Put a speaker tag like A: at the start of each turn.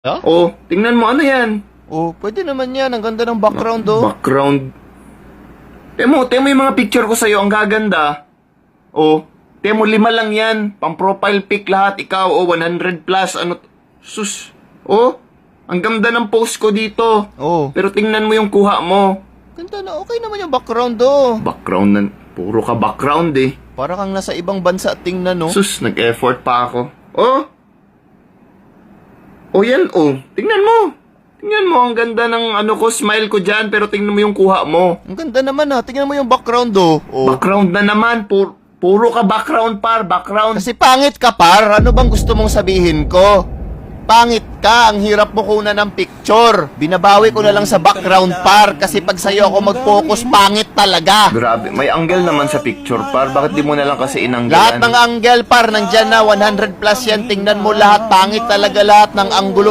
A: Ha?
B: Oh, tingnan mo, ano yan?
A: Oh, pwede naman yan. Ang ganda ng background, oh.
B: Background. Temo yung mga picture ko sa'yo, ang gaganda. Oh, Temo 5 lang yan. Pang profile pic lahat, ikaw, 100 plus, ano. Sus, ang ganda ng post ko dito.
A: Oh,
B: Pero tingnan mo yung kuha mo.
A: ganda na. Okay naman yung background, oh.
B: Background na, puro ka background eh.
A: Para kang nasa ibang bansa tingnan, no?
B: Sus, nag-effort pa ako. Yan, tingnan mo. Tingnan mo, ang ganda ng smile ko dyan, pero tingnan mo yung kuha mo.
A: Ang ganda naman, ha. Tingnan mo yung background, oh. Oh.
B: Background na naman, puro ka background par, background.
A: Kasi pangit ka, par. Ano bang gusto mong sabihin ko? Pangit ka. Ang hirap mo kunan ng picture. Binabawi ko na lang sa background, par. Kasi pag sa'yo ako mag-focus, pangit talaga.
B: Grabe, may angle naman sa picture par, bakit di mo na lang kasi inanggalan?
A: Lahat ng angle, par, nandyan na. 100 plus yan. Tingnan mo lahat. Pangit talaga lahat ng anggulo